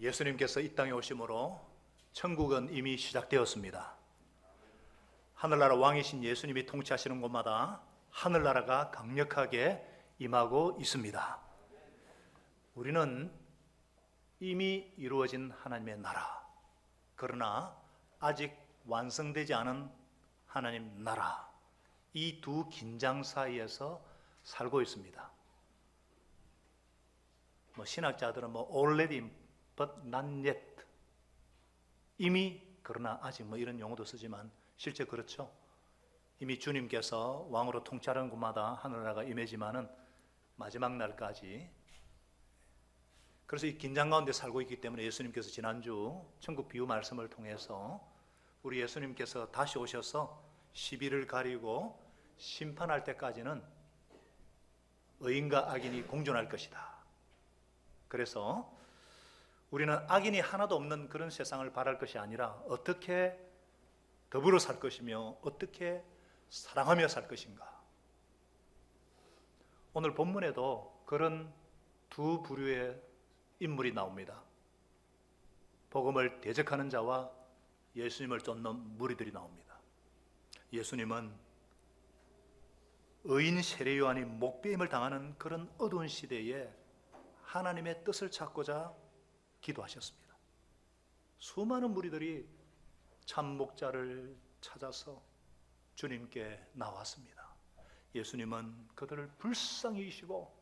예수님께서 이 땅에 오심으로 천국은 이미 시작되었습니다. 하늘나라 왕이신 예수님이 통치하시는 곳마다 하늘나라가 강력하게 임하고 있습니다. 우리는 이미 이루어진 하나님의 나라, 그러나 아직 완성되지 않은 하나님 나라, 이 두 긴장 사이에서 살고 있습니다. 신학자들은 already but not yet, 이미 그러나 아직 이런 용어도 쓰지만 실제 그렇죠. 이미 주님께서 왕으로 통치하는 곳마다 하늘나라가 임하지만은 마지막 날까지, 그래서 이 긴장 가운데 살고 있기 때문에 예수님께서 지난주 천국 비유 말씀을 통해서 우리 예수님께서 다시 오셔서 시비를 가리고 심판할 때까지는 의인과 악인이 공존할 것이다. 그래서 우리는 악인이 하나도 없는 그런 세상을 바랄 것이 아니라 어떻게 더불어 살 것이며 어떻게 사랑하며 살 것인가. 오늘 본문에도 그런 두 부류의 인물이 나옵니다. 복음을 대적하는 자와 예수님을 쫓는 무리들이 나옵니다. 예수님은 의인 세례 요한이 목배임을 당하는 그런 어두운 시대에 하나님의 뜻을 찾고자 기도하셨습니다. 수많은 무리들이 참 목자를 찾아서 주님께 나왔습니다. 예수님은 그들을 불쌍히 여기시고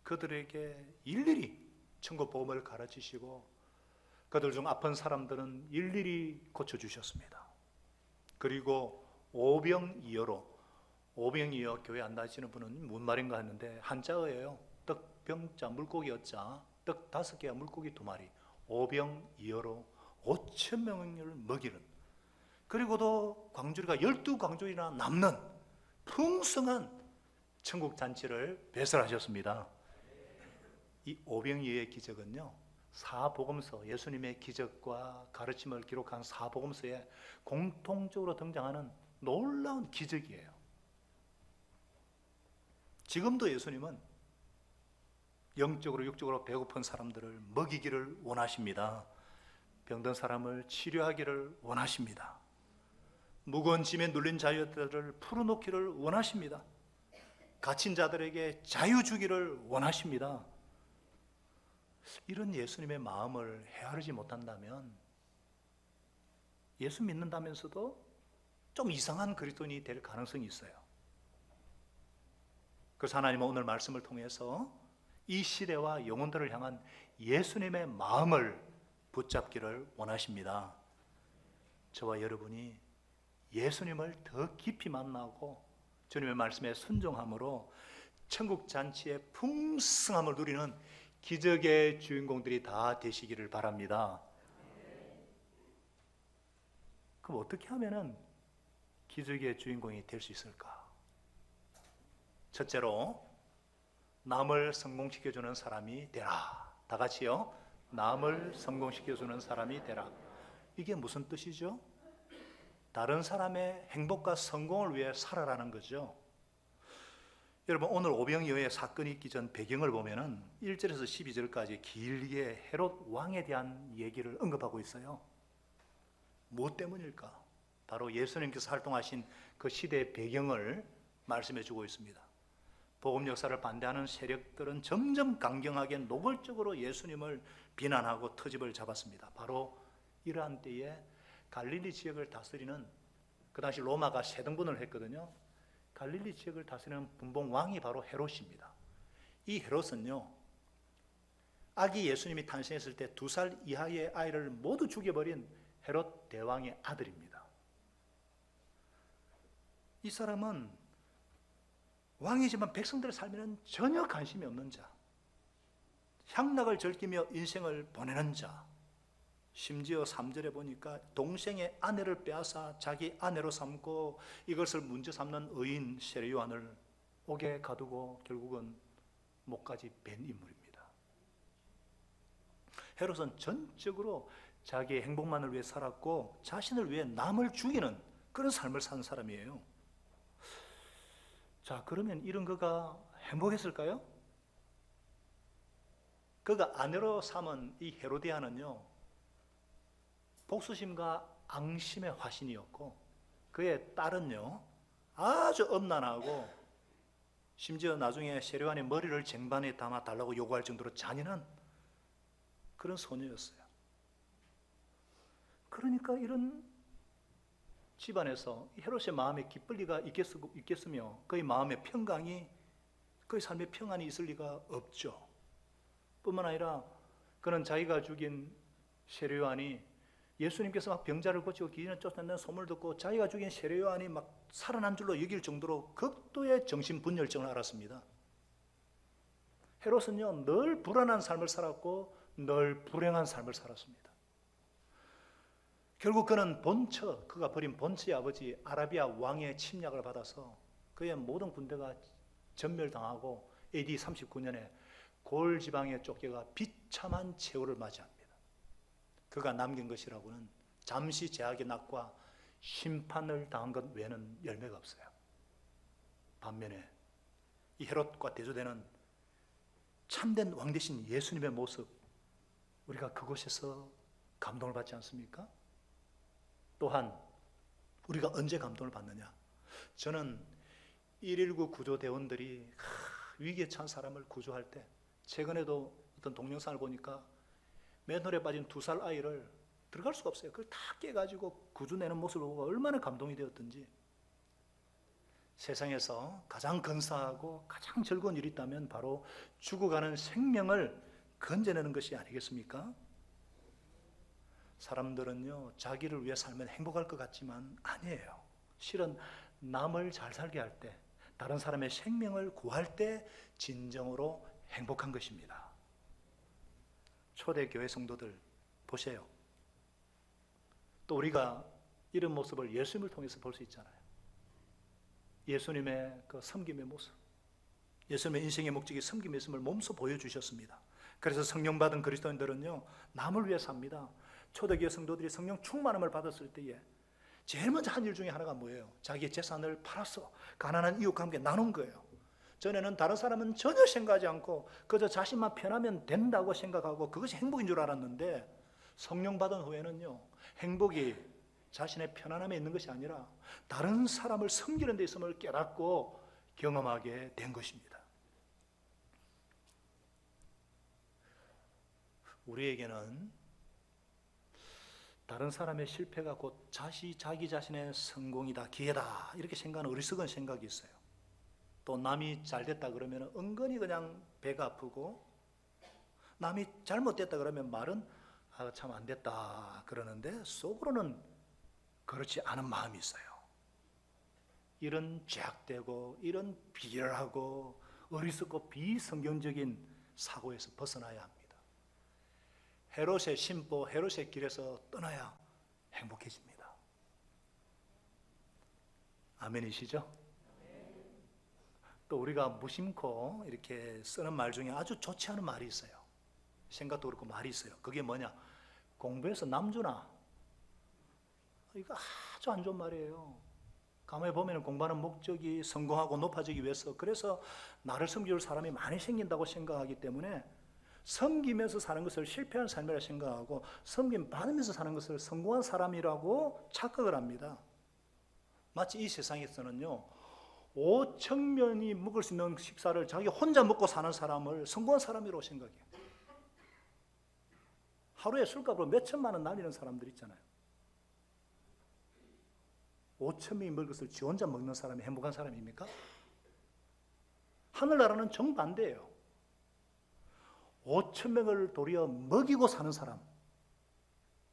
그들에게 일일이 천국 복음을 가르치시고 그들 중 아픈 사람들은 일일이 고쳐주셨습니다. 그리고 오병이어로, 오병이어 교회 안 다니시는 분은 무슨 말인가 했는데 한자어예요. 떡병자 물고기 어자, 떡 5개와 물고기 2마리, 오병이어로 5,000명을 먹이는, 그리고도 광주리가 12광주리나 남는 풍성한 천국 잔치를 배설하셨습니다. 이 오병이어의 기적은요, 사복음서, 예수님의 기적과 가르침을 기록한 사복음서에 공통적으로 등장하는 놀라운 기적이에요. 지금도 예수님은 영적으로 육적으로 배고픈 사람들을 먹이기를 원하십니다. 병든 사람을 치료하기를 원하십니다. 무거운 짐에 눌린 자들을 풀어놓기를 원하십니다. 갇힌 자들에게 자유 주기를 원하십니다. 이런 예수님의 마음을 헤아리지 못한다면 예수 믿는다면서도 좀 이상한 그리스도인이 될 가능성이 있어요. 그래서 하나님은 오늘 말씀을 통해서 이 시대와 영혼들을 향한 예수님의 마음을 붙잡기를 원하십니다. 저와 여러분이 예수님을 더 깊이 만나고 주님의 말씀에 순종함으로 천국 잔치의 풍성함을 누리는 기적의 주인공들이 다 되시기를 바랍니다. 그럼 어떻게 하면은 기적의 주인공이 될 수 있을까? 첫째로, 남을 성공시켜주는 사람이 되라. 다 같이요. 남을 성공시켜주는 사람이 되라. 이게 무슨 뜻이죠? 다른 사람의 행복과 성공을 위해 살아라는 거죠. 여러분, 오늘 오병이어의 사건이 있기 전 배경을 보면은 1절에서 12절까지 길게 헤롯 왕에 대한 얘기를 언급하고 있어요. 무엇 때문일까? 바로 예수님께서 활동하신 그 시대의 배경을 말씀해 주고 있습니다. 복음 역사를 반대하는 세력들은 점점 강경하게 노골적으로 예수님을 비난하고 트집을 잡았습니다. 바로 이러한 때에 갈릴리 지역을 다스리는, 그 당시 로마가 세 등분을 했거든요. 갈릴리 지역을 다스리는 분봉 왕이 바로 헤롯입니다. 이 헤롯은요, 아기 예수님이 탄생했을 때 2살 이하의 아이를 모두 죽여버린 헤롯 대왕의 아들입니다. 이 사람은 왕이지만 백성들의 삶에는 전혀 관심이 없는 자, 향락을 즐기며 인생을 보내는 자, 심지어 3절에 보니까 동생의 아내를 빼앗아 자기 아내로 삼고 이것을 문제 삼는 의인 세례 요한을 옥에 가두고 결국은 목까지 벤 인물입니다. 헤롯은 전적으로 자기의 행복만을 위해 살았고 자신을 위해 남을 죽이는 그런 삶을 산 사람이에요. 자, 그러면 이런 그가 행복했을까요? 그가 아내로 삼은 이 헤로디아는요, 복수심과 앙심의 화신이었고, 그의 딸은요 아주 엄난하고, 심지어 나중에 세례요한의 머리를 쟁반에 담아 달라고 요구할 정도로 잔인한 그런 소녀였어요. 그러니까 이런 집안에서 헤롯의 마음에 기쁠 리가 있겠으며, 그의 마음의 평강이, 그의 삶의 평안이 있을 리가 없죠. 뿐만 아니라 그는 자기가 죽인 세례요한이, 예수님께서 막 병자를 고치고 기진을 쫓아낸다는 소문을 듣고 자기가 죽인 세례요한이 막 살아난 줄로 여길 정도로 극도의 정신분열증을 알았습니다. 헤롯은요 늘 불안한 삶을 살았고 늘 불행한 삶을 살았습니다. 결국 그는 그가 버린 본처의 아버지 아라비아 왕의 침략을 받아서 그의 모든 군대가 전멸당하고 AD 39년에 골 지방에 쫓겨가 비참한 최후를 맞이합니다. 그가 남긴 것이라고는 잠시 제약의 낙과 심판을 당한 것 외에는 열매가 없어요. 반면에 이 헤롯과 대조되는 참된 왕 대신 예수님의 모습, 우리가 그곳에서 감동을 받지 않습니까? 또한 우리가 언제 감동을 받느냐? 저는 119 구조대원들이 위기에 처한 사람을 구조할 때, 최근에도 어떤 동영상을 보니까 맨홀에 빠진 2살 아이를 들어갈 수가 없어요. 그걸 다 깨가지고 구조내는 모습을 보고 얼마나 감동이 되었던지. 세상에서 가장 근사하고 가장 즐거운 일이 있다면 바로 죽어가는 생명을 건져내는 것이 아니겠습니까? 사람들은요 자기를 위해 살면 행복할 것 같지만 아니에요. 실은 남을 잘 살게 할 때, 다른 사람의 생명을 구할 때 진정으로 행복한 것입니다. 초대교회 성도들 보세요. 또 우리가 이런 모습을 예수님을 통해서 볼 수 있잖아요. 예수님의 그 섬김의 모습, 예수님의 인생의 목적이 섬김이었음을 몸소 보여주셨습니다. 그래서 성령 받은 그리스도인들은요 남을 위해 삽니다. 초대교회 성도들이 성령 충만함을 받았을 때에 제일 먼저 한 일 중에 하나가 뭐예요? 자기의 재산을 팔아서 가난한 이웃과 함께 나눈 거예요. 전에는 다른 사람은 전혀 생각하지 않고 그저 자신만 편하면 된다고 생각하고 그것이 행복인 줄 알았는데, 성령 받은 후에는요 행복이 자신의 편안함에 있는 것이 아니라 다른 사람을 섬기는 데 있음을 깨닫고 경험하게 된 것입니다. 우리에게는 다른 사람의 실패가 곧 자기 자신의 성공이다, 기회다, 이렇게 생각하는 어리석은 생각이 있어요. 또 남이 잘 됐다 그러면 은근히 그냥 배가 아프고, 남이 잘못됐다 그러면 말은 참 안 됐다 그러는데 속으로는 그렇지 않은 마음이 있어요. 이런 죄악되고 이런 비열하고 어리석고 비성경적인 사고에서 벗어나야 합니다. 헤롯의 심보, 헤롯의 길에서 떠나야 행복해집니다. 아멘이시죠? 또 우리가 무심코 이렇게 쓰는 말 중에 아주 좋지 않은 말이 있어요. 생각도 그렇고 말이 있어요. 그게 뭐냐? 공부해서 남주나. 이거 아주 안 좋은 말이에요. 가만히 보면 공부하는 목적이 성공하고 높아지기 위해서, 그래서 나를 섬길 사람이 많이 생긴다고 생각하기 때문에 섬기면서 사는 것을 실패한 삶이라 생각하고 섬김 받으면서 사는 것을 성공한 사람이라고 착각을 합니다. 마치 이 세상에서는요 5,000명이 먹을 수 있는 식사를 자기 혼자 먹고 사는 사람을 성공한 사람이라고 생각해요. 하루에 술값으로 몇 천만 원 날리는 사람들 있잖아요. 5,000명이 먹을 것을 지 혼자 먹는 사람이 행복한 사람입니까? 하늘나라는 정반대예요. 5,000명을 도리어 먹이고 사는 사람,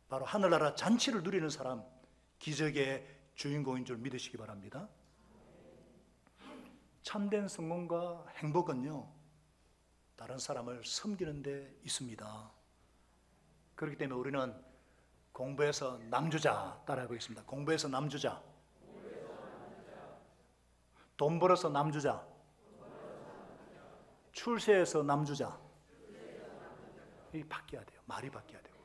바로 하늘나라 잔치를 누리는 사람, 기적의 주인공인 줄 믿으시기 바랍니다. 참된 성공과 행복은요 다른 사람을 섬기는 데 있습니다. 그렇기 때문에 우리는 공부해서 남주자, 따라해 보겠습니다. 공부해서 남주자, 돈 벌어서 남주자, 출세해서 남주자. 이 바뀌어야 돼요. 말이 바뀌어야 돼요.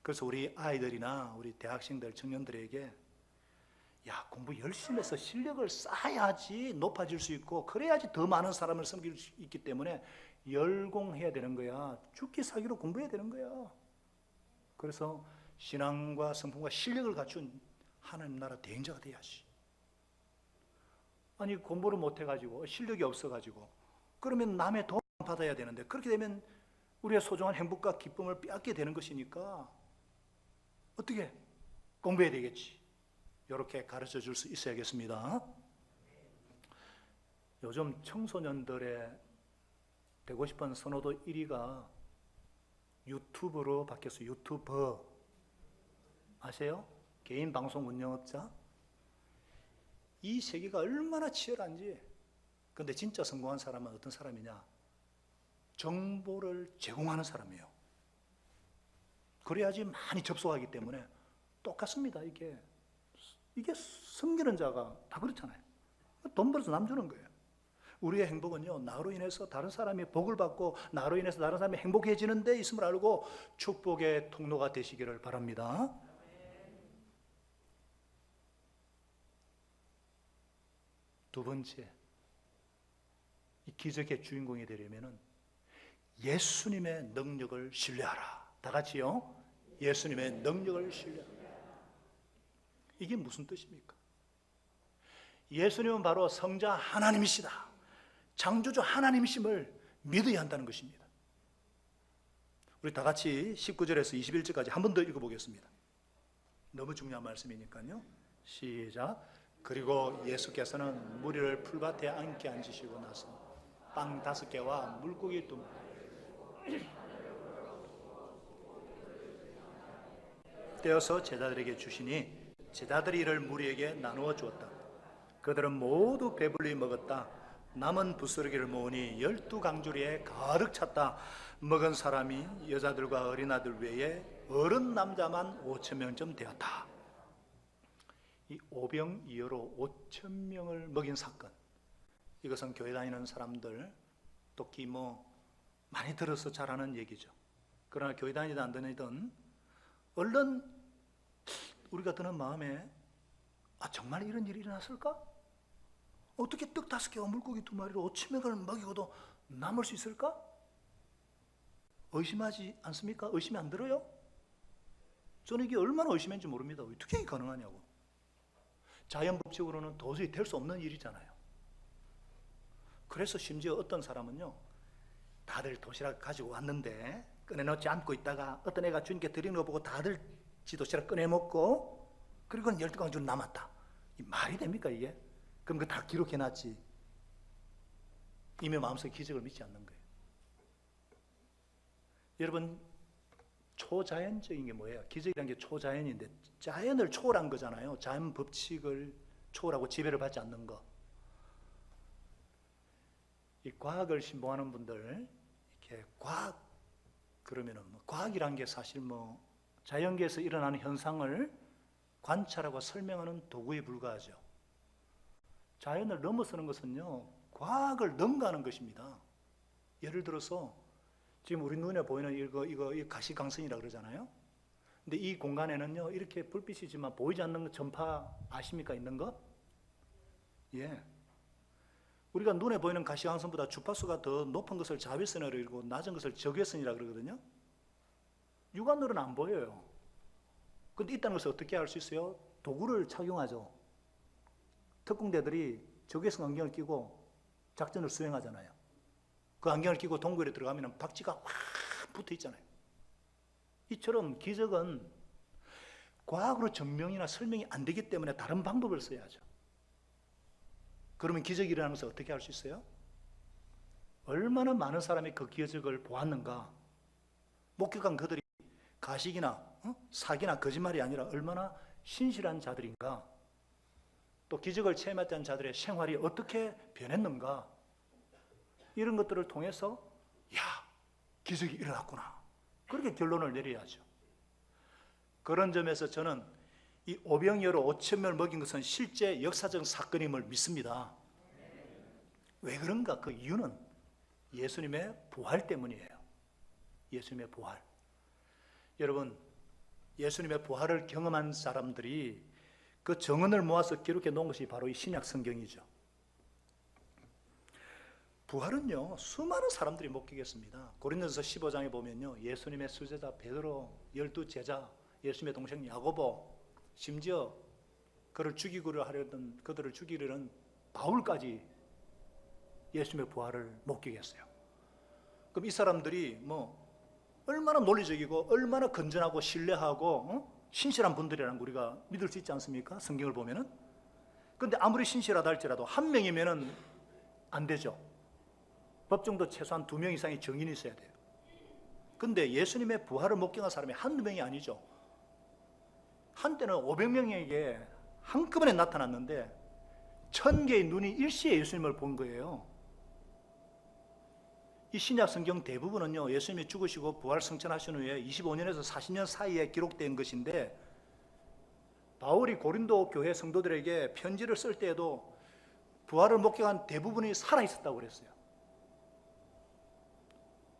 그래서 우리 아이들이나 우리 대학생들, 청년들에게 야, 공부 열심히 해서 실력을 쌓아야지 높아질 수 있고, 그래야지 더 많은 사람을 섬길 수 있기 때문에 열공해야 되는 거야. 죽기 살기로 공부해야 되는 거야. 그래서 신앙과 성품과 실력을 갖춘 하나님 나라 대행자가 돼야지. 아니 공부를 못해가지고 실력이 없어가지고 그러면 남의 도움 받아야 되는데 그렇게 되면 우리의 소중한 행복과 기쁨을 빼앗게 되는 것이니까 어떻게 공부해야 되겠지. 이렇게 가르쳐 줄 수 있어야겠습니다. 요즘 청소년들의 되고 싶은 선호도 1위가 유튜브로 바뀌었어요. 유튜버 아세요? 개인 방송 운영업자. 이 세계가 얼마나 치열한지. 근데 진짜 성공한 사람은 어떤 사람이냐? 정보를 제공하는 사람이에요. 그래야지 많이 접속하기 때문에 똑같습니다. 이게 섬기는 자가 다 그렇잖아요. 돈 벌어서 남 주는 거예요. 우리의 행복은요, 나로 인해서 다른 사람이 복을 받고 나로 인해서 다른 사람이 행복해지는 데 있음을 알고 축복의 통로가 되시기를 바랍니다. 두 번째, 이 기적의 주인공이 되려면은 예수님의 능력을 신뢰하라. 다 같이요. 예수님의 능력을 신뢰하라. 이게 무슨 뜻입니까? 예수님은 바로 성자 하나님이시다. 창조주 하나님이심을 믿어야 한다는 것입니다. 우리 다 같이 19절에서 21절까지 한 번 더 읽어보겠습니다. 너무 중요한 말씀이니까요. 시작. 그리고 예수께서는 무리를 풀밭에 앉게 앉으시고 나서 빵 5개와 물고기 2마리 떼어서 제자들에게 주시니 제자들이 이를 무리에게 나누어 주었다. 그들은 모두 배불리 먹었다. 남은 부스러기를 모으니 12강주리에 가득 찼다. 먹은 사람이 여자들과 어린아들 외에 어른 남자만 5,000명쯤 되었다. 이 오병이어로 5,000명을 먹인 사건, 이것은 교회 다니는 사람들 특히 많이 들어서 잘 아는 얘기죠. 그러나 교회 다니든 안 다니든 얼른 우리가 드는 마음에 정말 이런 일이 일어났을까? 어떻게 떡 5개와 물고기 2마리로 5,000명을 먹이고도 남을 수 있을까? 의심하지 않습니까? 의심이 안 들어요? 저는 이게 얼마나 의심했는지 모릅니다. 어떻게 이게 가능하냐고. 자연 법칙으로는 도저히 될 수 없는 일이잖아요. 그래서 심지어 어떤 사람은요, 다들 도시락 가지고 왔는데 꺼내놓지 않고 있다가 어떤 애가 주님께 드리는 거 보고 다들 지 도시락 꺼내 먹고 그리고 12강줄 남았다. 이 말이 됩니까 이게? 그럼 그거 다 기록해놨지. 이미 마음속에 기적을 믿지 않는 거예요. 여러분, 초자연적인 게 뭐예요? 기적이라는 게 초자연인데 자연을 초월한 거잖아요. 자연 법칙을 초월하고 지배를 받지 않는 거. 이 과학을 신봉하는 분들 이렇게 과학 그러면은 과학이란 게 사실 자연계에서 일어나는 현상을 관찰하고 설명하는 도구에 불과하죠. 자연을 넘어서는 것은요, 과학을 능가하는 것입니다. 예를 들어서 지금 우리 눈에 보이는 이거 가시광선이라고 그러잖아요. 근데 이 공간에는요, 이렇게 불빛이지만 보이지 않는 전파 아십니까? 있는 거? 예. 우리가 눈에 보이는 가시광선보다 주파수가 더 높은 것을 자외선이라고 그러고 낮은 것을 적외선이라고 그러거든요. 육안으로는 안 보여요. 근데 있다는 것을 어떻게 알 수 있어요? 도구를 착용하죠. 특공대들이 적외선 안경을 끼고 작전을 수행하잖아요. 그 안경을 끼고 동굴에 들어가면 박쥐가 확 붙어 있잖아요. 이처럼 기적은 과학으로 증명이나 설명이 안 되기 때문에 다른 방법을 써야죠. 그러면 기적이 일어나는 것을 어떻게 알 수 있어요? 얼마나 많은 사람이 그 기적을 보았는가. 목격한 그들이 가식이나 사기나 거짓말이 아니라 얼마나 신실한 자들인가. 또 기적을 체험했던 자들의 생활이 어떻게 변했는가. 이런 것들을 통해서 기적이 일어났구나. 그렇게 결론을 내려야죠. 그런 점에서 저는 이 오병이어로 5,000명을 먹인 것은 실제 역사적 사건임을 믿습니다. 왜 그런가? 그 이유는 예수님의 부활 때문이에요. 예수님의 부활. 여러분, 예수님의 부활을 경험한 사람들이 그 정언을 모아서 기록해 놓은 것이 바로 이 신약 성경이죠. 부활은요, 수많은 사람들이 목격했습니다. 고린도전서 15장에 보면요, 예수님의 수제자 베드로, 12제자, 예수님의 동생 야고보, 심지어 그를 죽이고려 하려던 그들을 죽이려는 바울까지 예수님의 부활을 목격했어요. 그럼 이 사람들이 얼마나 논리적이고 얼마나 건전하고 신뢰하고 신실한 분들이라는 거 우리가 믿을 수 있지 않습니까? 성경을 보면은. 근데 아무리 신실하다 할지라도 한 명이면은 안 되죠. 법정도 최소한 2명 이상의 증인이 있어야 돼요. 근데 예수님의 부활을 목격한 사람이 한두 명이 아니죠. 한때는 500명에게 한꺼번에 나타났는데 1000개의 눈이 일시에 예수님을 본 거예요. 이 신약 성경 대부분은요, 예수님이 죽으시고 부활 승천하신 후에 25년에서 40년 사이에 기록된 것인데, 바울이 고린도 교회 성도들에게 편지를 쓸 때에도 부활을 목격한 대부분이 살아있었다고 그랬어요.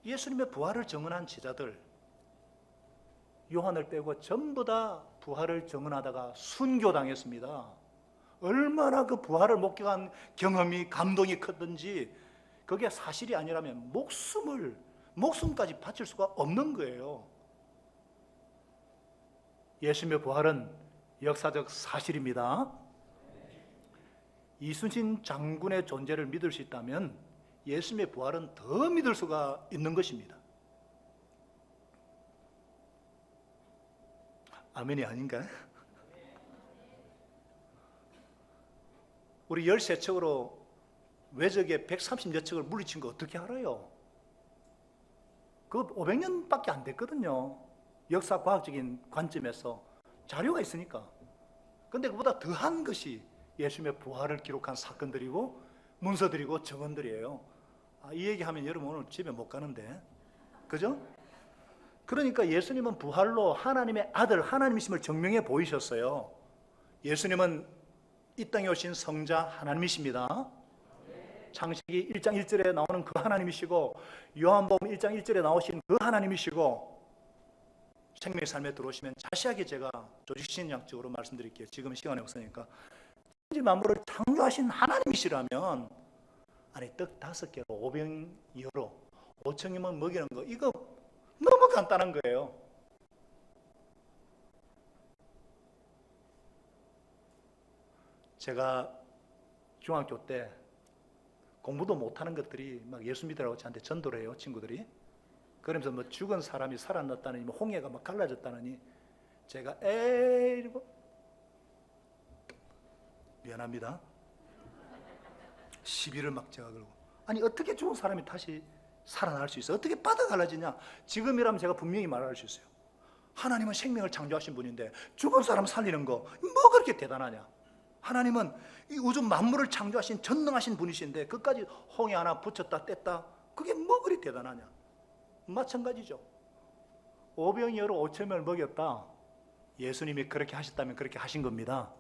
예수님의 부활을 증언한 제자들, 요한을 빼고 전부 다 부활을 증언하다가 순교당했습니다. 얼마나 그 부활을 목격한 경험이 감동이 컸든지 그게 사실이 아니라면 목숨까지 바칠 수가 없는 거예요. 예수님의 부활은 역사적 사실입니다. 이순신 장군의 존재를 믿을 수 있다면 예수님의 부활은 더 믿을 수가 있는 것입니다. 아멘이 아닌가? 우리 13척으로 외적의 130여 척을 물리친 거 어떻게 알아요? 그거 500년밖에 안 됐거든요. 역사 과학적인 관점에서 자료가 있으니까. 근데 그보다 더한 것이 예수님의 부활을 기록한 사건들이고 문서들이고 증언들이에요. 이 얘기하면 여러분 오늘 집에 못 가는데, 그죠? 그러니까 예수님은 부활로 하나님의 아들, 하나님이심을 증명해 보이셨어요. 예수님은 이 땅에 오신 성자 하나님이십니다. 창세기 1장 1절에 나오는 그 하나님이시고, 요한복음 1장 1절에 나오신 그 하나님이시고, 생명의 삶에 들어오시면 자세하게 제가 조직신약적으로 말씀드릴게요. 지금 시간이 없으니까. 천지 만물을 창조하신 하나님이시라면, 아니 떡 5개로 500여로 5천이면 먹이는 거, 이거 너무 간단한 거예요. 제가 중학교 때 공부도 못하는 것들이 막 예수 믿으라고 저한테 전도를 해요, 친구들이. 그러면서 죽은 사람이 살아났다느니 홍해가 막 갈라졌다느니 제가 이러고 미안합니다. 시비를 막 제가 걸고, 아니 어떻게 죽은 사람이 다시 살아날 수 있어? 어떻게 바다가 갈라지냐? 지금이라면 제가 분명히 말할 수 있어요. 하나님은 생명을 창조하신 분인데 죽은 사람 살리는 거 뭐 그렇게 대단하냐? 하나님은 이 우주 만물을 창조하신 전능하신 분이신데 그까지 홍해 하나 붙였다 뗐다, 그게 뭐 그리 대단하냐? 마찬가지죠. 5병이어로 5천명을 먹였다. 예수님이 그렇게 하셨다면 그렇게 하신 겁니다.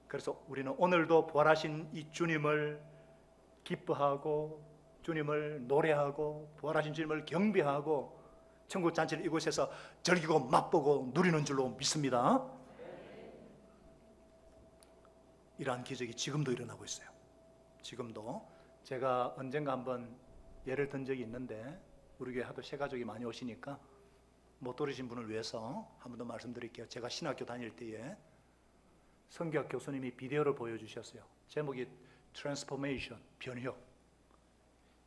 그래서 우리는 오늘도 부활하신 이 주님을 기뻐하고 주님을 노래하고 부활하신 주님을 경배하고 천국 잔치를 이곳에서 즐기고 맛보고 누리는 줄로 믿습니다. 이러한 기적이 지금도 일어나고 있어요. 지금도. 제가 언젠가 한번 예를 든 적이 있는데, 우리 교회 하도 새가족이 많이 오시니까 못 들으신 분을 위해서 한 번 더 말씀드릴게요. 제가 신학교 다닐 때에 성교학 교수님이 비디오를 보여주셨어요. 제목이 트랜스포메이션, 변혁.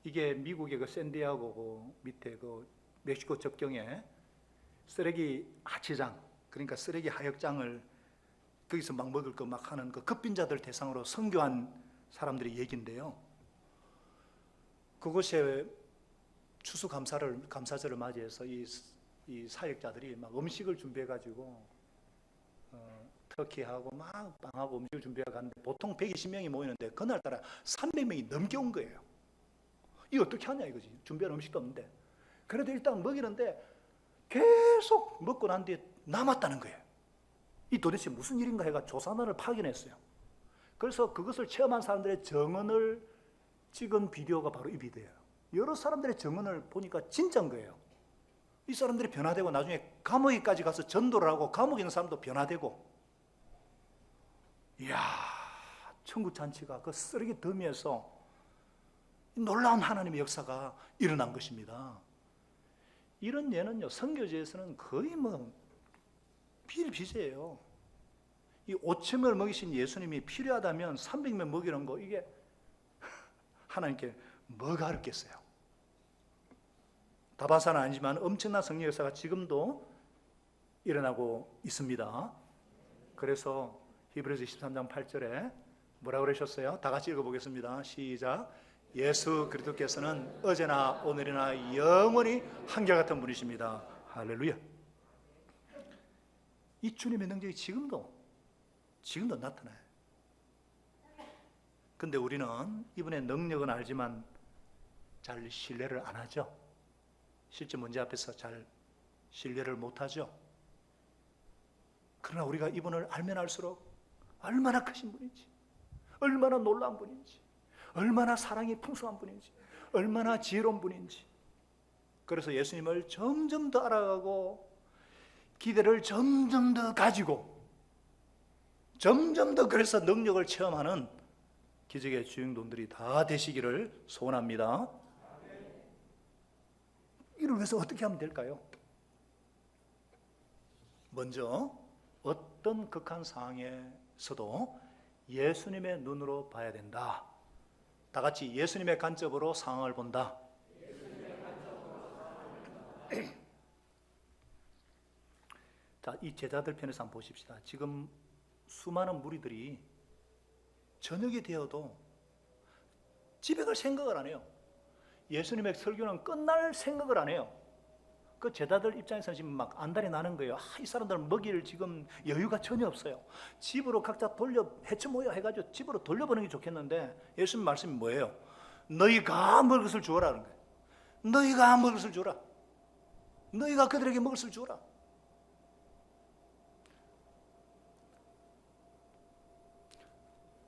이게 미국의 그 샌디에고 밑에 그 멕시코 접경에 쓰레기 하치장, 그러니까 쓰레기 하역장을 거기서 막 먹을 거 막 하는 그 급빈자들 대상으로 선교한 사람들의 얘기인데요. 그곳에 감사절을 맞이해서 이 사역자들이 막 음식을 준비해가지고 터키하고 막 빵하고 음식을 준비해 갔는데 보통 120명이 모이는데 그날따라 300명이 넘게 온 거예요. 이거 어떻게 하냐 이거지. 준비한 음식도 없는데. 그래도 일단 먹이는데 계속 먹고 난 뒤에 남았다는 거예요. 이 도대체 무슨 일인가 해가 조사단을 파견했어요. 그래서 그것을 체험한 사람들의 증언을 찍은 비디오가 바로 이 비디오예요. 여러 사람들의 증언을 보니까 진짜인 거예요. 이 사람들이 변화되고 나중에 감옥에까지 가서 전도를 하고 감옥에 있는 사람도 변화되고, 이야 천국 잔치가 그 쓰레기 더미에서 놀라운 하나님의 역사가 일어난 것입니다. 이런 예는요, 선교지에서는 거의 비일비재해요. 이 5,000명을 먹이신 예수님이 필요하다면 300명 먹이는 거, 이게 하나님께 뭐가 어렵겠어요? 다반사는 아니지만 엄청난 성령 역사가 지금도 일어나고 있습니다. 그래서 히브리서 23장 8절에 뭐라고 그러셨어요? 다 같이 읽어보겠습니다. 시작. 예수 그리스도께서는 어제나 오늘이나 영원히 한결같은 분이십니다. 할렐루야. 이 주님의 능력이 지금도 나타나요. 근데 우리는 이분의 능력은 알지만 잘 신뢰를 안 하죠. 실제 문제 앞에서 잘 신뢰를 못 하죠. 그러나 우리가 이분을 알면 알수록 얼마나 크신 분인지, 얼마나 놀라운 분인지, 얼마나 사랑이 풍성한 분인지, 얼마나 지혜로운 분인지, 그래서 예수님을 점점 더 알아가고 기대를 점점 더 가지고 점점 더 그래서 능력을 체험하는 기적의 주인공들이 다 되시기를 소원합니다. 이를 위해서 어떻게 하면 될까요? 먼저 어떤 극한 상황에서도 예수님의 눈으로 봐야 된다. 다 같이 예수님의 관점으로 상황을 본다. 자, 이 제자들 편에서 한번 보십시다. 지금 수많은 무리들이 저녁이 되어도 집에 갈 생각을 안 해요. 예수님의 설교는 끝날 생각을 안 해요. 그 제자들 입장에서는 지금 막 안달이 나는 거예요. 이 사람들은 먹일 지금 여유가 전혀 없어요. 집으로 각자 해쳐 모여 해가지고 집으로 돌려보는 게 좋겠는데 예수님 말씀이 뭐예요? 너희가 먹을 것을 주어라는 거예요. 너희가 먹을 것을 주어라. 너희가 그들에게 먹을 것을 주어라.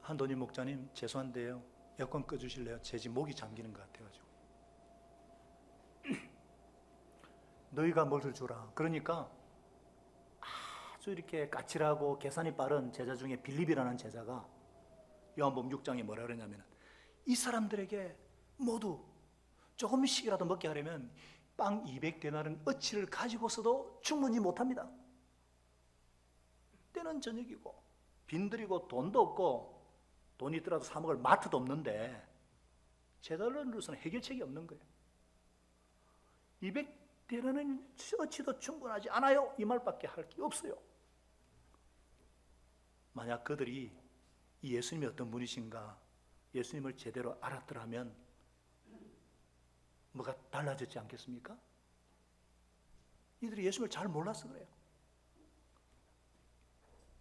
한돈희 목자님, 죄송한데요, 에어컨 꺼주실래요? 제 집 목이 잠기는 것 같아가지고. 너희가 뭘 주라. 그러니까 아주 이렇게 까칠하고 계산이 빠른 제자 중에 빌립이라는 제자가 요한복음 6장에 뭐라 그러냐면, 이 사람들에게 모두 조금씩이라도 먹게 하려면 빵 200데나른 어치를 가지고서도 충분히 못합니다. 때는 저녁이고 빈들이고 돈도 없고, 돈이 있더라도 사 먹을 마트도 없는데 제자들로서는 해결책이 없는 거예요. 200데나른 어치도 충분하지 않아요. 이 말밖에 할 게 없어요. 만약 그들이 이 예수님이 어떤 분이신가, 예수님을 제대로 알았더라면 뭐가 달라졌지 않겠습니까? 이들이 예수님을 잘 몰라서 그래요.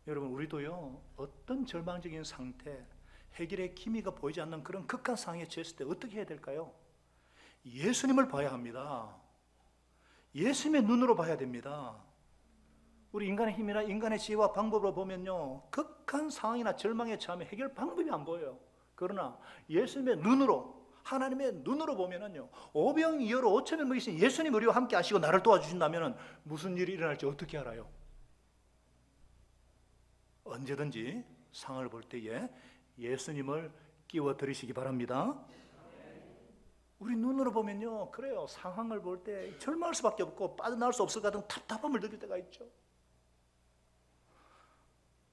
여러분, 우리도요, 어떤 절망적인 상태, 해결의 기미가 보이지 않는 그런 극한 상황에 처했을 때 어떻게 해야 될까요? 예수님을 봐야 합니다. 예수님의 눈으로 봐야 됩니다. 우리 인간의 힘이나 인간의 지혜와 방법으로 보면요, 극한 상황이나 절망에 처하면 해결 방법이 안 보여요. 그러나 예수님의 눈으로, 하나님의 눈으로 보면은요, 오병이어로 5,000명 먹이신 예수님 우리와 함께 하시고 나를 도와주신다면 무슨 일이 일어날지 어떻게 알아요? 언제든지 상황을 볼 때에 예수님을 끼워 들이시기 바랍니다. 우리 눈으로 보면요, 그래요. 상황을 볼 때 절망할 수밖에 없고 빠져나올 수 없을 것 같은 답답함을 느낄 때가 있죠.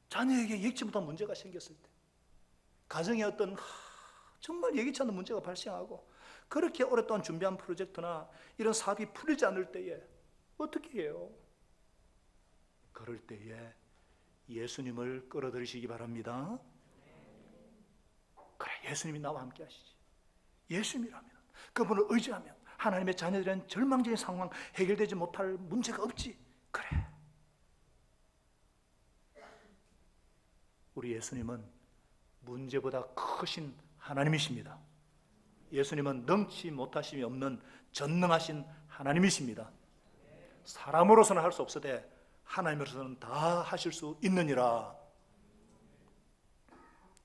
자녀에게 예기치 못한 문제가 생겼을 때, 가정에 어떤 정말 예기치 않는 문제가 발생하고, 그렇게 오랫동안 준비한 프로젝트나 이런 사업이 풀리지 않을 때에 어떻게 해요? 그럴 때에 예수님을 끌어들이시기 바랍니다. 그래, 예수님이 나와 함께 하시지. 예수님이라면, 그분을 의지하면 하나님의 자녀들은 절망적인 상황, 해결되지 못할 문제가 없지. 그래, 우리 예수님은 문제보다 크신 하나님이십니다. 예수님은 능치 못하심이 없는 전능하신 하나님이십니다. 사람으로서는 할 수 없으되 하나님으로서는 다 하실 수 있느니라.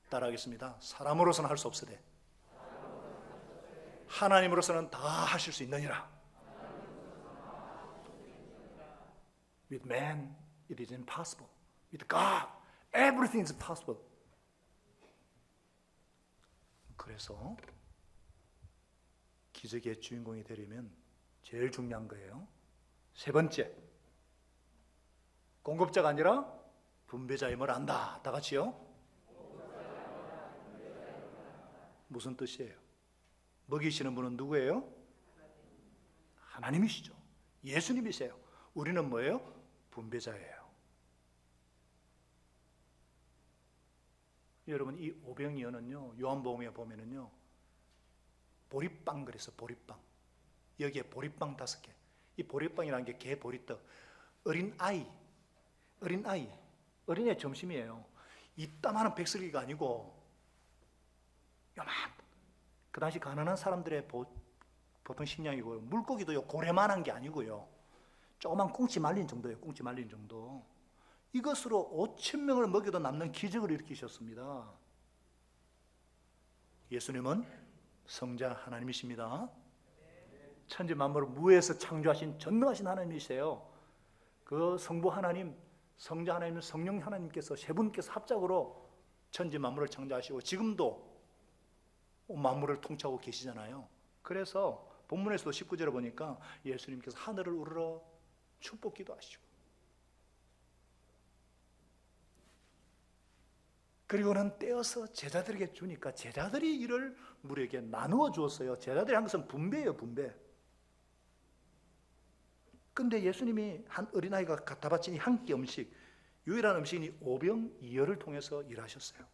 따라하겠습니다. 사람으로서는 할 수 없으되 하나님으로서는 다 하실 수 있느니라. With man it is impossible. With God everything is possible. 그래서 기적의 주인공이 되려면 제일 중요한 거예요. 세 번째, 공급자가 아니라 분배자임을 안다. 다 같이요. 무슨 뜻이에요? 먹이시는 분은 누구예요? 하나님이시죠. 예수님이세요. 우리는 뭐예요? 분배자예요. 여러분, 이 오병이어는요, 요한복음에 보면은요, 보리빵 그래서 보리빵. 여기에 보리빵 5개. 이 보리빵이라는 게 개 보리떡. 어린아이, 어린애 점심이에요. 이따만한 백설기가 아니고 요만. 그 당시 가난한 사람들의 보통 식량이고요. 물고기도요, 고래만한 게 아니고요. 조그만 꽁치 말린 정도예요. 꽁치 말린 정도. 이것으로 5,000명을 먹여도 남는 기적을 일으키셨습니다. 예수님은 성자 하나님이십니다. 천지 만물을 무에서 창조하신 전능하신 하나님이세요. 그 성부 하나님, 성자 하나님, 성령 하나님께서 세 분께서 합작으로 천지 만물을 창조하시고 지금도 만물을 통치하고 계시잖아요. 그래서 본문에서도 19절에 보니까 예수님께서 하늘을 우러러 축복 기도하시고, 그리고는 떼어서 제자들에게 주니까 제자들이 이를 무리에게 나누어 주었어요. 제자들이 한 것은 분배예요, 분배. 근데 예수님이 한 어린아이가 갖다 바친 이 한 끼 음식, 유일한 음식이 오병이어를 통해서 일하셨어요.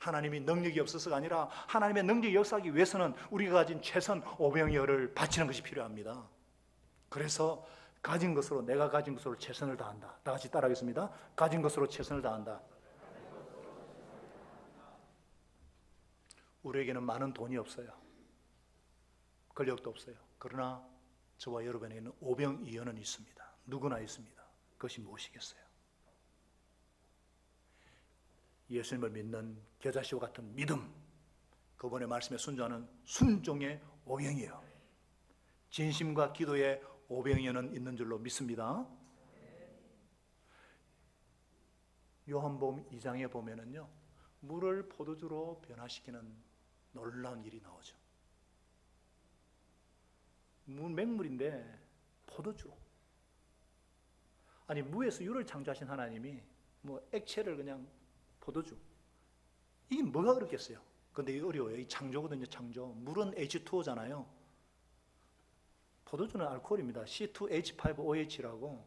하나님이 능력이 없어서가 아니라 하나님의 능력이 역사하기 위해서는 우리가 가진 최선 오병이어를 바치는 것이 필요합니다. 그래서 가진 것으로, 내가 가진 것으로 최선을 다한다. 다 같이 따라하겠습니다. 가진 것으로 최선을 다한다. 우리에게는 많은 돈이 없어요. 권력도 없어요. 그러나 저와 여러분에게는 오병이어는 있습니다. 누구나 있습니다. 그것이 무엇이겠어요? 예수님을 믿는 겨자씨와 같은 믿음, 그분의 말씀에 순종하는 순종의 오병이어, 진심과 기도의 오병이어는 있는 줄로 믿습니다. 요한복음 2장에 보면은요, 물을 포도주로 변화시키는 놀라운 일이 나오죠. 맹물인데 포도주로. 아니, 무에서 유를 창조하신 하나님이 액체를 그냥 포도주. 이게 뭐가 어렵겠어요? 근데 이게 어려워요. 이 창조거든요, 창조. 물은 H2O잖아요. 포도주는 알코올입니다. C2H5OH라고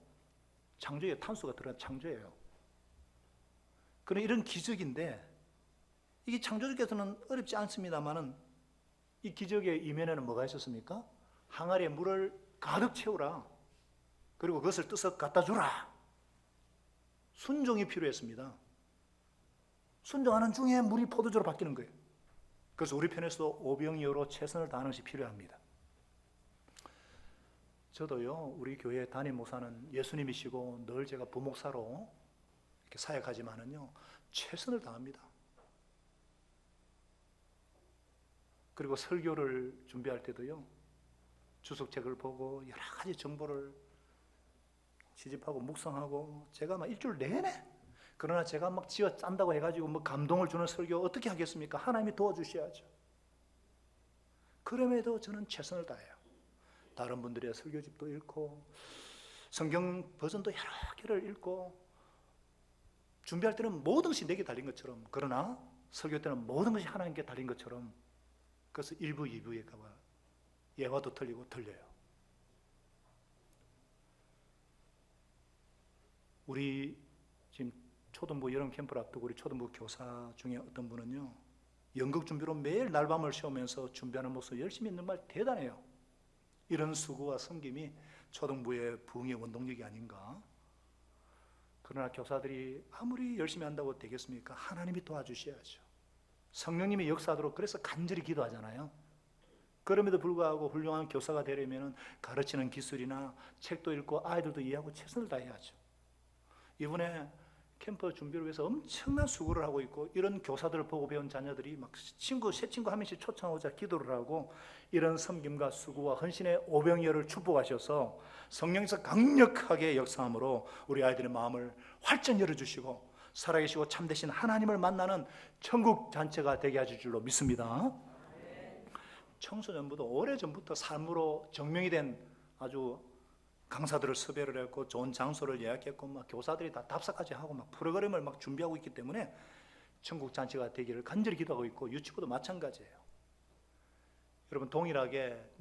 창조에 탄소가 들어간 창조예요. 그런 이런 기적인데, 이게 창조주께서는 어렵지 않습니다만은 이 기적의 이면에는 뭐가 있었습니까? 항아리에 물을 가득 채우라. 그리고 그것을 떠서 갖다 주라. 순종이 필요했습니다. 순종하는 중에 물이 포도주로 바뀌는 거예요. 그래서 우리 편에서도 오병이어로 최선을 다하는 것이 필요합니다. 저도요, 우리 교회 담임 목사는 예수님이시고 늘 제가 부목사로 이렇게 사역하지만은요, 최선을 다합니다. 그리고 설교를 준비할 때도요, 주석책을 보고 여러 가지 정보를 시집하고 묵상하고, 제가 막 일주일 내내, 그러나 제가 막 지어 짠다고 해가지고 감동을 주는 설교 어떻게 하겠습니까? 하나님이 도와주셔야죠. 그럼에도 저는 최선을 다해요. 다른 분들의 설교집도 읽고 성경 버전도 여러 개를 읽고, 준비할 때는 모든 것이 내게 달린 것처럼, 그러나 설교 때는 모든 것이 하나님께 달린 것처럼, 그래서 1부, 2부에 가봐 예화도 틀리고 틀려요. 우리 지금 초등부 여름 캠프를 앞두고 우리 초등부 교사 중에 어떤 분은요, 연극 준비로 매일 날밤을 새우면서 준비하는 모습 열심히 있는 말 대단해요. 이런 수고와 섬김이 초등부의 부흥의 원동력이 아닌가. 그러나 교사들이 아무리 열심히 한다고 되겠습니까? 하나님이 도와주셔야죠. 성령님이 역사하도록 그래서 간절히 기도하잖아요. 그럼에도 불구하고 훌륭한 교사가 되려면 가르치는 기술이나 책도 읽고 아이들도 이해하고 최선을 다해야죠. 이번에 캠프 준비를 위해서 엄청난 수고를 하고 있고, 이런 교사들을 보고 배운 자녀들이 막 새 친구 한 명씩 초청하고자 기도를 하고, 이런 섬김과 수고와 헌신의 오병이어를 축복하셔서 성령에서 강력하게 역사함으로 우리 아이들의 마음을 활짝 열어주시고 살아계시고 참되신 하나님을 만나는 천국 잔치가 되게 하실 줄로 믿습니다. 청소년부터 오래전부터 삶으로 증명이 된 아주 강사들을 섭외를 했고 좋은 장소를 예약했고 막 교사들이 다 답사까지 하고 막 프로그램을 막 준비하고 있기 때문에 천국 잔치가 되기를 간절히 기도하고 있고 유치부도 마찬가지예요. 여러분 동일하게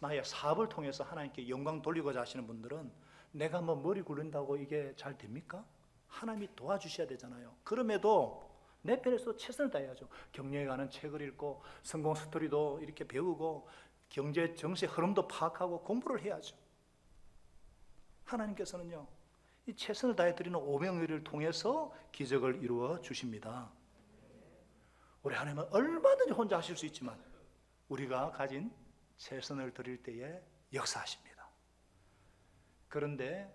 나의 사업을 통해서 하나님께 영광 돌리고자 하시는 분들은 내가 뭐 머리 굴린다고 이게 잘 됩니까? 하나님이 도와주셔야 되잖아요. 그럼에도 내 편에서 최선을 다해야죠. 경영에 관한 책을 읽고 성공 스토리도 이렇게 배우고 경제 정세 흐름도 파악하고 공부를 해야죠. 하나님께서는요, 이 최선을 다해 드리는 오병이를 통해서 기적을 이루어 주십니다. 우리 하나님은 얼마든지 혼자 하실 수 있지만 우리가 가진 최선을 드릴 때에 역사하십니다. 그런데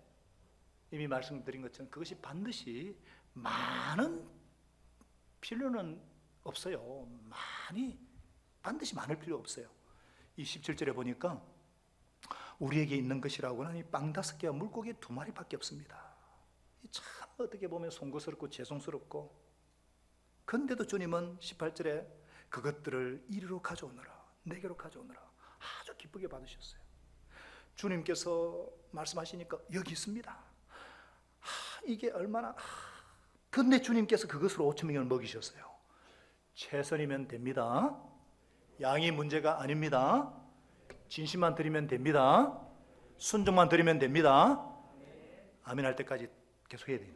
이미 말씀드린 것처럼 그것이 반드시 많은 필요는 없어요. 반드시 많을 필요 없어요. 이 17절에 보니까 우리에게 있는 것이라고는 이 빵 5개와 물고기 2마리밖에 없습니다. 참 어떻게 보면 송구스럽고 죄송스럽고, 근데도 주님은 18절에 그것들을 이리로 가져오너라, 내게로 가져오너라 아주 기쁘게 받으셨어요. 주님께서 말씀하시니까 여기 있습니다. 이게 얼마나, 근데 주님께서 그것으로 5,000명을 먹이셨어요. 최선이면 됩니다. 양이 문제가 아닙니다. 진심만 드리면 됩니다. 순종만 드리면 됩니다. 아멘 할 때까지 계속 해야 되네.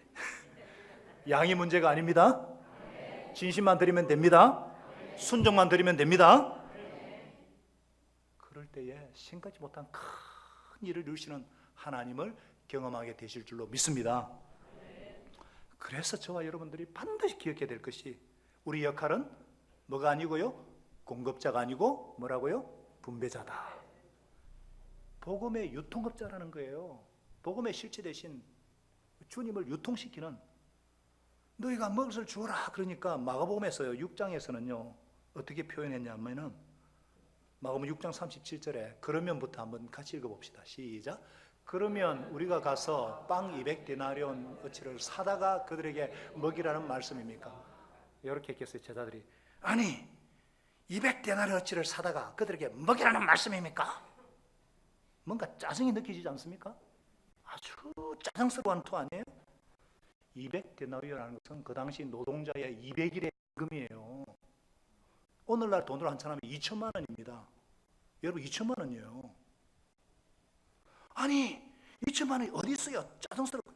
양이 문제가 아닙니다. 진심만 드리면 됩니다. 순종만 드리면 됩니다. 그럴 때에 생각지 못한 큰 일을 이루시는 하나님을 경험하게 되실 줄로 믿습니다. 그래서 저와 여러분들이 반드시 기억해야 될 것이, 우리 역할은 뭐가 아니고요, 공급자가 아니고 뭐라고요? 분배자다. 복음의 유통업자라는 거예요. 복음의 실체 대신 주님을 유통시키는, 너희가 먹을 것을 주어라 그러니까 마가복음에서요 6장에서는요 어떻게 표현했냐면은, 마가복음 6장 37절에 그러면부터 한번 같이 읽어봅시다. 시작. 그러면 우리가 가서 빵 200데나리온 어치를 사다가 그들에게 먹이라는 말씀입니까? 이렇게 했겠어요. 제자들이, 아니 200데나리온 어치를 사다가 그들에게 먹이라는 말씀입니까? 뭔가 짜증이 느껴지지 않습니까? 아주 짜증스러운 토 아니에요? 200데나리온이라는 것은 그 당시 노동자의 200일의 임금이에요. 오늘날 돈으로 환산하면 2천만 원입니다. 여러분 2천만 원이에요. 아니 2천만 원이 어디 있어요? 짜증스럽고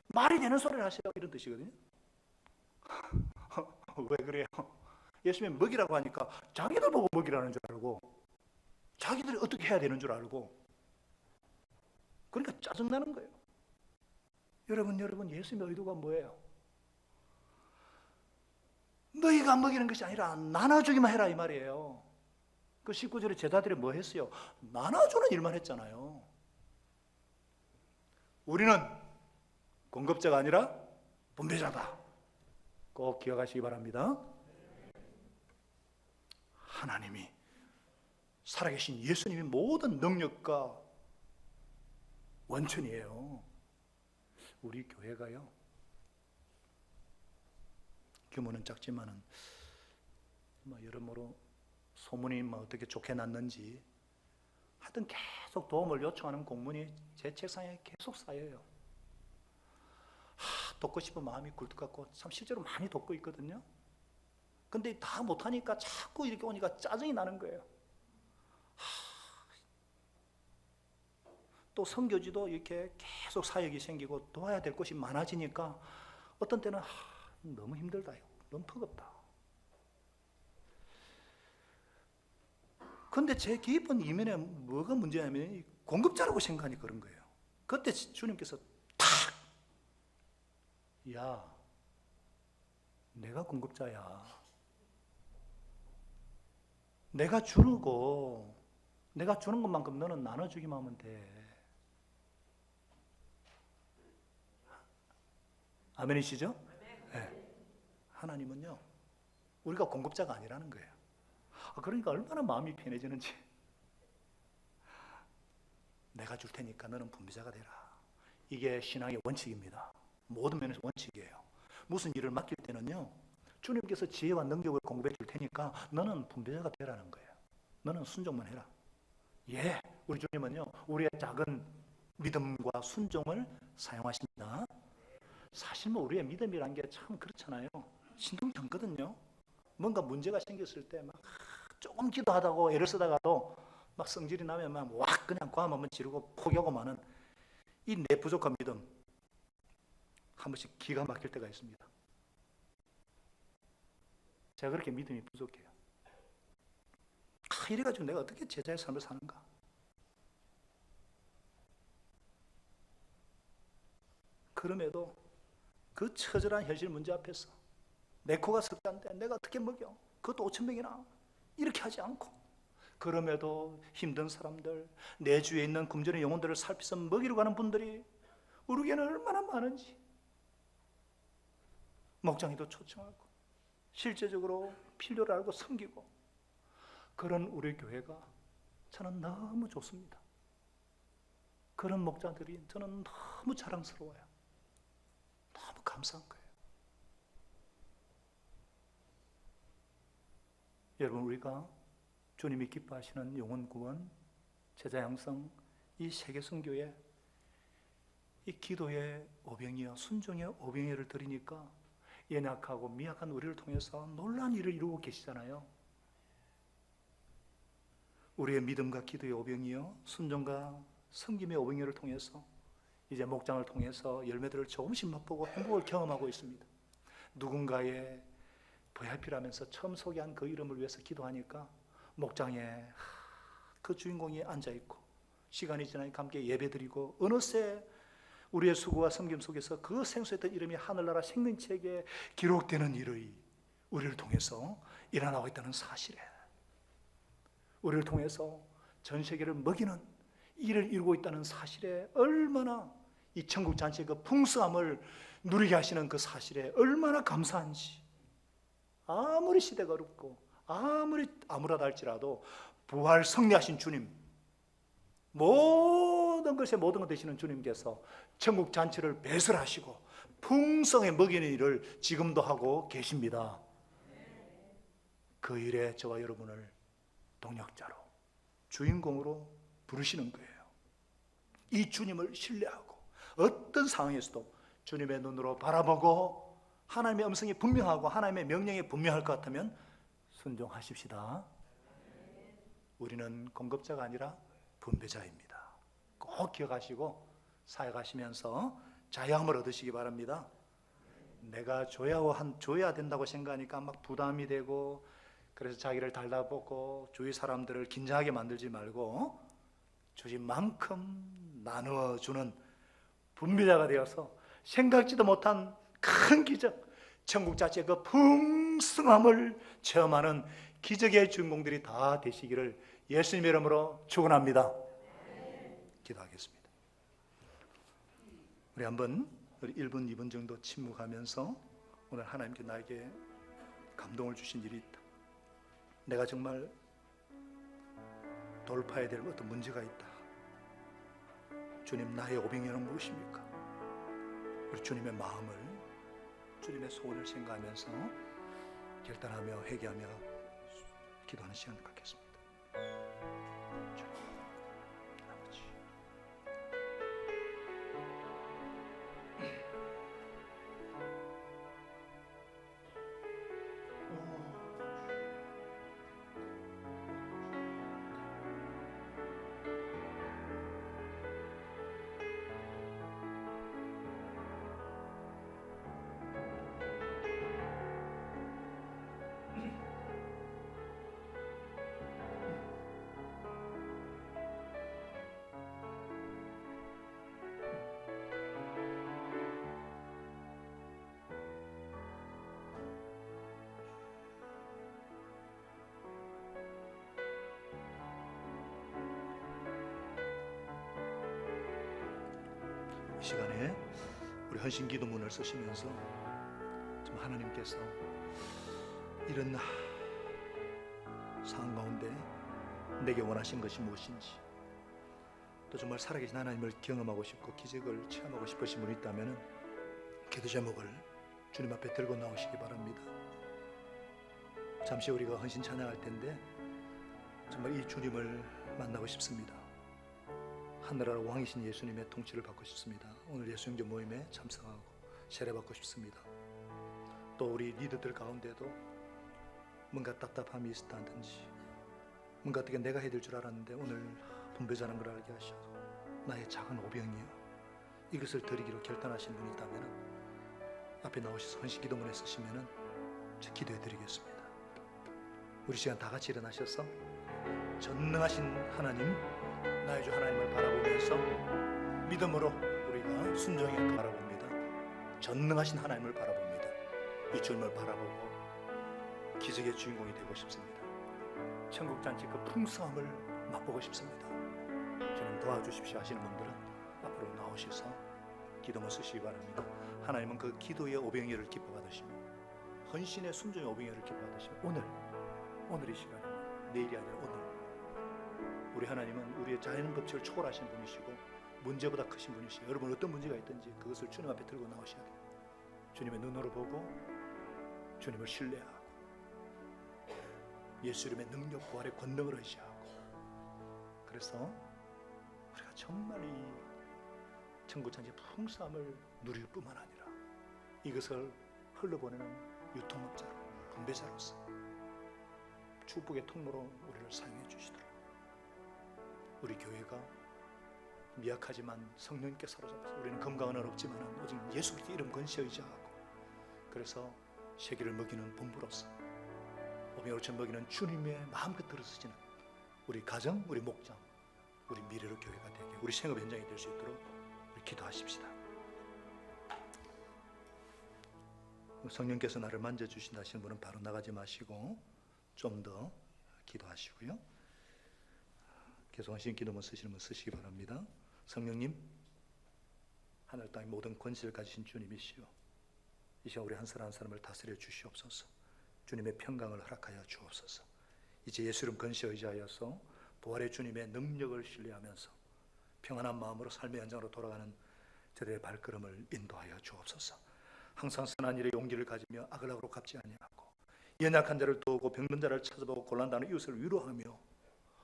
말이 되는 소리를 하시라고, 이런 뜻이거든요. 왜 그래요? 예수님이 먹이라고 하니까 자기들 보고 먹이라는 줄 알고, 자기들이 어떻게 해야 되는 줄 알고, 그러니까 짜증나는 거예요. 여러분 예수님의 의도가 뭐예요? 너희가 먹이는 것이 아니라 나눠주기만 해라 이 말이에요. 그 19절에 제자들이 뭐 했어요? 나눠주는 일만 했잖아요. 우리는 공급자가 아니라 분배자다. 꼭 기억하시기 바랍니다. 하나님이, 살아계신 예수님이 모든 능력과 원천이에요. 우리 교회가요, 규모는 작지만은 여러모로 소문이 어떻게 좋게 났는지 하여튼 계속 도움을 요청하는 공문이 제 책상에 계속 쌓여요. 돕고 싶은 마음이 굴뚝 같고 참 실제로 많이 돕고 있거든요. 근데 다 못하니까 자꾸 이렇게 오니까 짜증이 나는 거예요. 또 선교지도 이렇게 계속 사역이 생기고 도와야 될 것이 많아지니까 어떤 때는 너무 힘들다, 너무 버겁다. 근데 제 깊은 이면에 뭐가 문제냐면 공급자라고 생각하니 그런 거예요. 그때 주님께서 탁, 야, 내가 공급자야. 내가 주고, 내가 주는 것만큼 너는 나눠주기만 하면 돼. 아멘이시죠? 네. 하나님은요, 우리가 공급자가 아니라는 거예요. 그러니까 얼마나 마음이 편해지는지. 내가 줄 테니까 너는 분배자가 되라. 이게 신앙의 원칙입니다. 모든 면에서 원칙이에요. 무슨 일을 맡길 때는요, 주님께서 지혜와 능력을 공급해 줄 테니까 너는 분배자가 되라는 거예요. 너는 순종만 해라. 예, 우리 주님은요, 우리의 작은 믿음과 순종을 사용하십니다. 사실 뭐 우리의 믿음이란 게 참 그렇잖아요. 신경치 않거든요. 뭔가 문제가 생겼을 때 막 조금 기도하다고 애를 쓰다가도 막 성질이 나면 막 그냥 고함 한번 지르고 포기하고 마는 이 내 부족한 믿음, 한 번씩 기가 막힐 때가 있습니다. 제가 그렇게 믿음이 부족해요. 이래가지고 내가 어떻게 제자의 삶을 사는가? 그럼에도 그 처절한 현실 문제 앞에서 내 코가 석잔데 내가 어떻게 먹여? 그것도 5,000명이나 이렇게 하지 않고, 그럼에도 힘든 사람들, 내 주위에 있는 굶주린 영혼들을 살피서 먹이러 가는 분들이 우리 교회는 얼마나 많은지 목장에도 초청하고 실제적으로 필요를 알고 섬기고, 그런 우리 교회가 저는 너무 좋습니다. 그런 목자들이 저는 너무 자랑스러워요. 너무 감사한 거예요. 여러분, 우리가 주님이 기뻐하시는 영혼 구원, 제자 양성, 이 세계 선교에 이 기도의 오병이어, 순종의 오병이어를 드리니까 연약하고 미약한 우리를 통해서 놀라운 일을 이루고 계시잖아요. 우리의 믿음과 기도의 오병이어, 순종과 섬김의 오병이어를 통해서 이제 목장을 통해서 열매들을 조금씩 맛보고 행복을 경험하고 있습니다. 누군가의 VIP라면서 처음 소개한 그 이름을 위해서 기도하니까 목장에 그 주인공이 앉아있고, 시간이 지나니까 함께 예배드리고, 어느새 우리의 수고와 섬김 속에서 그 생수했던 이름이 하늘나라 생명책에 기록되는 일이 우리를 통해서 일어나고 있다는 사실에, 우리를 통해서 전 세계를 먹이는 일을 이루고 있다는 사실에 얼마나 이 천국 잔치의 그 풍성함을 누리게 하시는 그 사실에 얼마나 감사한지, 아무리 시대가 어렵고 아무리 암울하다 할지라도 부활 승리하신 주님, 모든 것에 모든 것 되시는 주님께서 천국 잔치를 배설하시고 풍성히 먹이는 일을 지금도 하고 계십니다. 그 일에 저와 여러분을 동역자로, 주인공으로 부르시는 거예요. 이 주님을 신뢰하고 어떤 상황에서도 주님의 눈으로 바라보고 하나님의 음성이 분명하고 하나님의 명령이 분명할 것 같으면 순종하십시다. 우리는 공급자가 아니라 분배자입니다. 꼭 기억하시고 사역하시면서 자유함을 얻으시기 바랍니다. 내가 줘야 된다고 생각하니까 막 부담이 되고, 그래서 자기를 달라붙고 주위 사람들을 긴장하게 만들지 말고 주신 만큼 나누어주는 분배자가 되어서 생각지도 못한 큰 기적, 천국 자체의 그 풍성함을 체험하는 기적의 주인공들이 다 되시기를 예수님의 이름으로 축원합니다. 기도하겠습니다. 우리 1분 2분 정도 침묵하면서 오늘 하나님께 나에게 감동을 주신 일이 있다, 내가 정말 돌파해야 될 어떤 문제가 있다, 주님 나의 오병이어는 무엇입니까? 우리 주님의 마음을, 주님의 소원을 생각하면서 결단하며 회개하며 기도하는 시간을 갖겠습니다. 주님, 아버지, 이 시간에 우리 헌신 기도문을 쓰시면서 좀 하나님께서 이런 상황 가운데 내게 원하신 것이 무엇인지, 또 정말 살아계신 하나님을 경험하고 싶고 기적을 체험하고 싶으신 분이 있다면 기도 제목을 주님 앞에 들고 나오시기 바랍니다. 잠시 우리가 헌신 찬양할 텐데 정말 이 주님을 만나고 싶습니다. 하늘나라 왕이신 예수님의 통치를 받고 싶습니다. 오늘 예수영전 모임에 참석하고 세례받고 싶습니다. 또 우리 리더들 가운데도 뭔가 답답함이 있다든지 뭔가 어떻게 내가 해야 될 줄 알았는데 오늘 분배자는 걸 알게 하셔서 나의 작은 오병이요 이것을 드리기로 결단하신 분이 있다면 앞에 나오셔서 헌신 기도문에 쓰시면 제가 기도해 드리겠습니다. 우리 시간 다 같이 일어나셔서 전능하신 하나님, 나의 주 하나님을 바라보면서 믿음으로 우리가 순종히 바라봅니다. 전능하신 하나님을 바라봅니다. 이 주님을 바라보고 기적의 주인공이 되고 싶습니다. 천국잔치 그 풍성함을 맛보고 싶습니다. 주님 도와주십시오 하시는 분들은 앞으로 나오셔서 기도문 쓰시기 바랍니다. 하나님은 그 기도의 오병이어를 기뻐 받으시고 헌신의 순종의 오병이어를 기뻐 받으시고 오늘 이 시간, 내일이 아니라 오늘 우리 하나님은 우리의 자연 법칙을 초월하신 분이시고 문제보다 크신 분이시고 여러분 어떤 문제가 있든지 그것을 주님 앞에 들고 나오셔야 돼요. 주님의 눈으로 보고 주님을 신뢰하고 예수 이름의 능력 부활의 권능을 의지하고 그래서 우리가 정말 이 천국잔치 풍성함을 누릴 뿐만 아니라 이것을 흘러보내는 유통업자로 분배자로서 축복의 통로로 우리를 사용해 주시도록 우리 교회가 미약하지만 성령님께 사로잡혀서 우리는 건강은 없지만 오직 예수 그리스도 이름 건시에 의지하고 그래서 세계를 먹이는 본부로서 오병이어를 먹이는 주님의 마음껏 들어서지는 우리 가정, 우리 목장, 우리 미래의 교회가 되게 우리 생업 현장이 될 수 있도록 우리 기도하십시다. 성령께서 나를 만져주신다 하시는 분은 바로 나가지 마시고 좀 더 기도하시고요. 계속 하신 기도문 쓰시는 분 쓰시기 바랍니다. 성령님, 하늘 땅의 모든 권세를 가지신 주님이시여 이 시간 우리 한 사람 한 사람을 다스려 주시옵소서. 주님의 평강을 허락하여 주옵소서. 이제 예수 이름 건시에 의지하여서 부활의 주님의 능력을 신뢰하면서 평안한 마음으로 삶의 현장으로 돌아가는 저들의 발걸음을 인도하여 주옵소서. 항상 선한 일에 용기를 가지며 악을 악으로 갚지 아니하고 연약한 자를 도우고 병든 자를 찾아보고 곤란당하는 이웃을 위로하며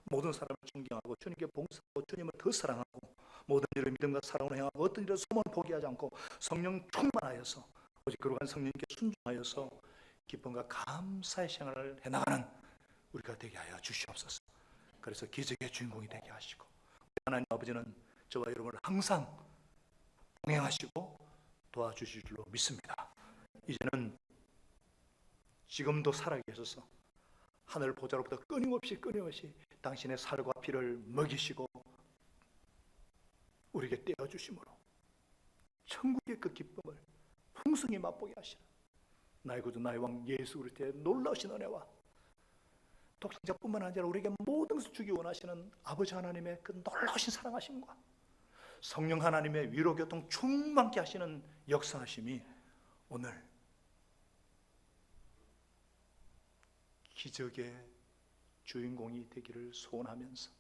모든 사람을 존경하고 주님께 봉사하고 주님을 더 사랑하고 모든 일을 믿음과 사랑으로 행하고 어떤 일을 소망을 포기하지 않고 성령 충만하여서 오직 거룩한 성령님께 순종하여서 기쁨과 감사의 생활을 해나가는 우리가 되게 하여 주시옵소서. 그래서 기적의 주인공이 되게 하시고 하나님 아버지는 저와 여러분을 항상 동행하시고 도와주실 줄로 믿습니다. 이제는 지금도 살아계셔서 하늘 보좌로부터 끊임없이 당신의 살과 피를 먹이시고 우리에게 떼어주심으로 천국의 그 기쁨을 풍성히 맛보게 하시는 나의 구주 나의 왕 예수 그리스도의 놀라우신 은혜와 독생자뿐만 아니라 우리에게 모든 것을 주기 원하시는 아버지 하나님의 그 놀라우신 사랑하심과 성령 하나님의 위로교통 충만케 하시는 역사하심이 오늘 기적의 주인공이 되기를 소원하면서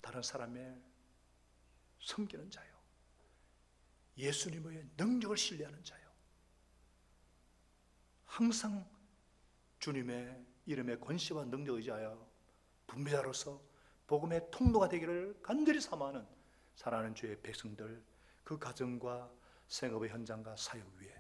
다른 사람의 섬기는 자요 예수님의 능력을 신뢰하는 자요 항상 주님의 이름의 권세와 능력을 의지하여 분배자로서 복음의 통로가 되기를 간절히 사모하는 사랑하는 주의 백성들 그 가정과 생업의 현장과 사역 위에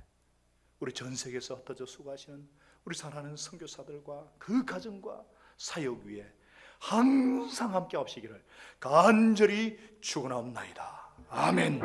우리 전 세계에서 흩어져 수고하시는 우리 사랑하는 선교사들과 그 가정과 사역 위에 항상 함께 하시기를 간절히 축원하옵나이다. 아멘.